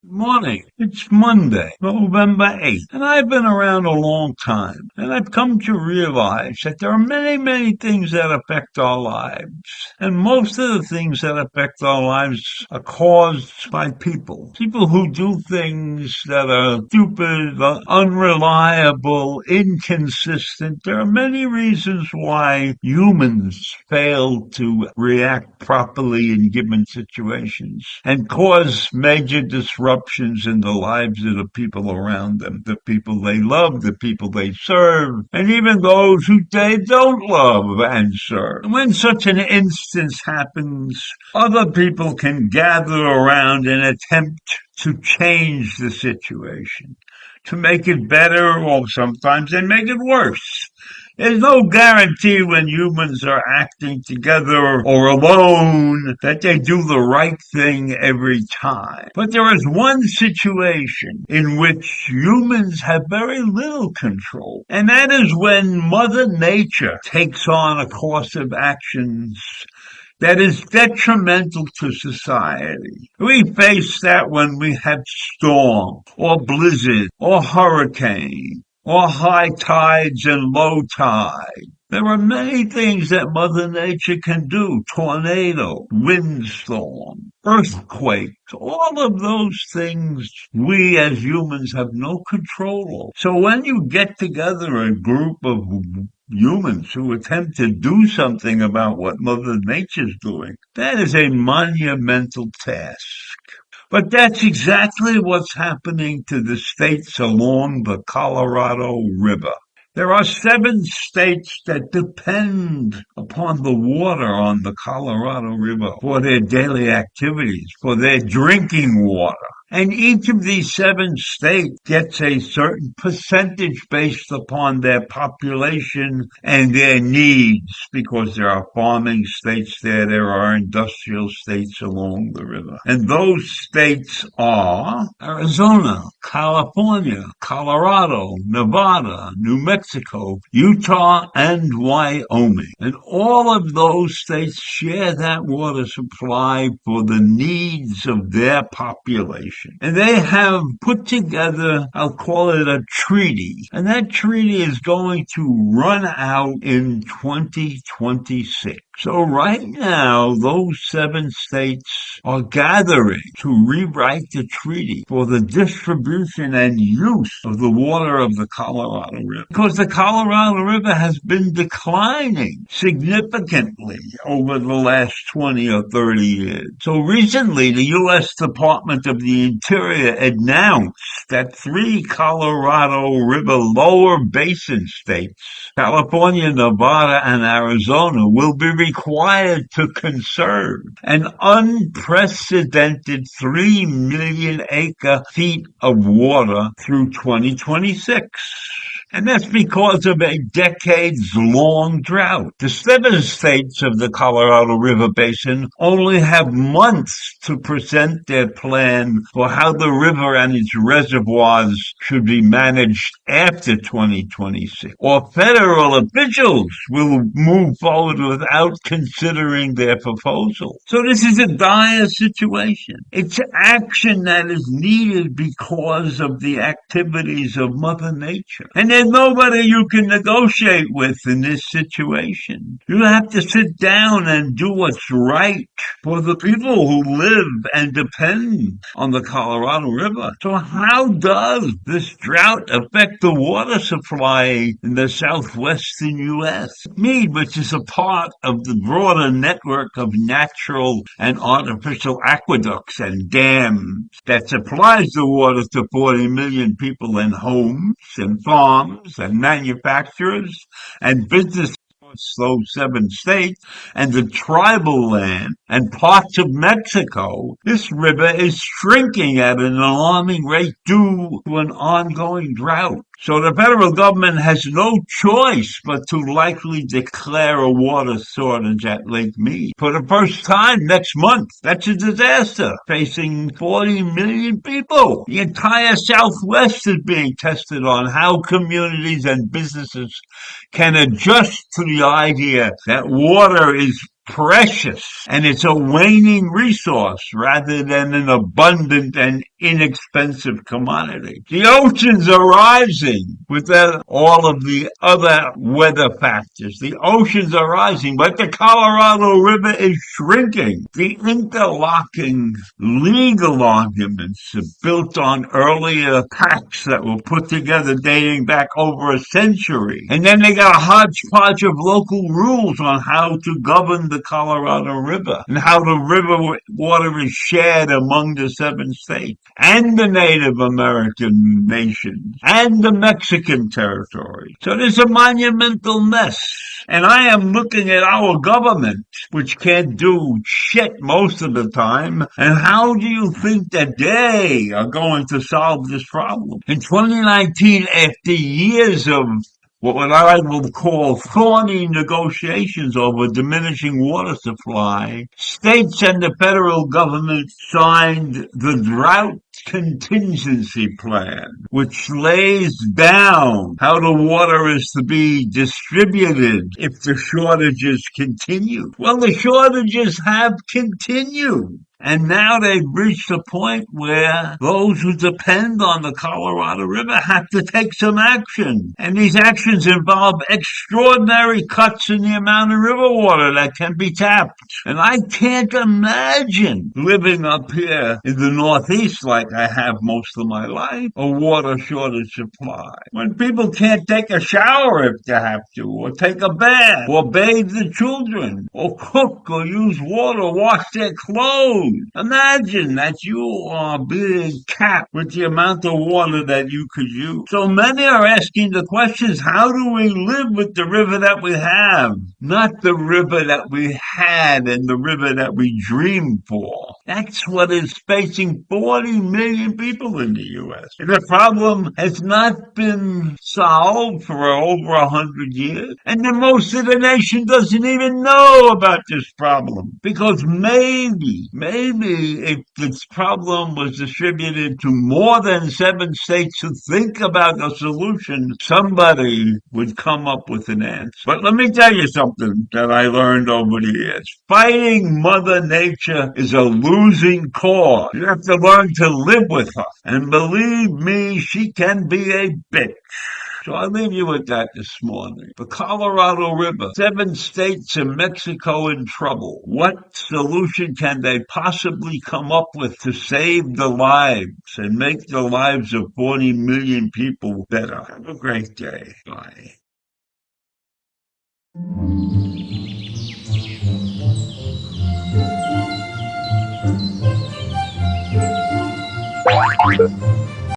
Morning. It's Monday, November 8th, and I've been around a long time, and I've come to realize that there are many, many things that affect our lives, and most of the things that affect our lives are caused by people. People who do things that are stupid, unreliable, inconsistent. There are many reasons why humans fail to react properly in given situations and cause major disruptions in the lives of the people around them, the people they love, the people they serve, and even those who they don't love and serve. When such an instance happens, other people can gather around and attempt to change the situation, to make it better, or sometimes they make it worse. There's no guarantee when humans are acting together or alone that they do the right thing every time. But there is one situation in which humans have very little control, and that is when Mother Nature takes on a course of actions that is detrimental to society. We face that when we have storm or blizzard or hurricane or high tides and low tide. There are many things that Mother Nature can do. Tornado, windstorm, earthquakes, all of those things we as humans have no control over. So when you get together a group of humans who attempt to do something about what Mother Nature's doing, that is a monumental task. But that's exactly what's happening to the states along the Colorado River. There are 7 states that depend upon the water on the Colorado River for their daily activities, for their drinking water. And each of these 7 states gets a certain percentage based upon their population and their needs, because there are farming states there are industrial states along the river. And those states are Arizona, California, Colorado, Nevada, New Mexico, Utah, and Wyoming. And all of those states share that water supply for the needs of their population. And they have put together, I'll call it a treaty. And that treaty is going to run out in 2026. So right now, those 7 states are gathering to rewrite the treaty for the distribution and use of the water of the Colorado River. Because the Colorado River has been declining significantly over the last 20 or 30 years. So recently, the U.S. Department of the Interior announced that 3 Colorado River lower basin states, California, Nevada, and Arizona, will be required to conserve an unprecedented 3 million acre feet of water through 2026. And that's because of a decades-long drought. The 7 states of the Colorado River Basin only have months to present their plan for how the river and its reservoirs should be managed after 2026. Or federal officials will move forward without considering their proposal. So this is a dire situation. It's action that is needed because of the activities of Mother Nature. And there's nobody you can negotiate with in this situation. You have to sit down and do what's right for the people who live and depend on the Colorado River. So how does this drought affect the water supply in the southwestern U.S.? Mead, which is a part of the broader network of natural and artificial aqueducts and dams that supplies the water to 40 million people in homes and farms and manufacturers and businesses those seven states and the tribal land and parts of Mexico, this river is shrinking at an alarming rate due to an ongoing drought. So the federal government has no choice but to likely declare a water shortage at Lake Mead. For the first time next month, that's a disaster facing 40 million people. The entire Southwest is being tested on how communities and businesses can adjust to the idea that water is precious and it's a waning resource rather than an abundant and inexpensive commodity. The oceans are rising with all of the other weather factors. The oceans are rising, but the Colorado River is shrinking. The interlocking legal arguments are built on earlier pacts that were put together dating back over a century. And then they got a hodgepodge of local rules on how to govern the Colorado River and how the river water is shared among the seven states and the Native American nations and the Mexican territory. So there's a monumental mess. And I am looking at our government, which can't do shit most of the time. And how do you think that they are going to solve this problem? In 2019, after years of what I will call thorny negotiations over diminishing water supply, states and the federal government signed the Drought Contingency Plan, which lays down how the water is to be distributed if the shortages continue. Well, the shortages have continued. And now they've reached a point where those who depend on the Colorado River have to take some action. And these actions involve extraordinary cuts in the amount of river water that can be tapped. And I can't imagine living up here in the Northeast like I have most of my life, a water shortage supply. When people can't take a shower if they have to, or take a bath, or bathe the children, or cook, or use water, wash their clothes. Imagine that you are being capped with the amount of water that you could use. So many are asking the questions, how do we live with the river that we have? Not the river that we had and the river that we dreamed for. That's what is facing 40 million people in the U.S. The problem has not been solved for over 100 years. And then most of the nation doesn't even know about this problem. Because maybe if this problem was distributed to more than 7 states to think about a solution, somebody would come up with an answer. But let me tell you something that I learned over the years. Fighting Mother Nature is a losing cause. You have to learn to live with her. And believe me, she can be a bitch. So I'll leave you with that this morning. The Colorado River, 7 states and Mexico in trouble. What solution can they possibly come up with to save the lives and make the lives of 40 million people better? Have a great day. Bye.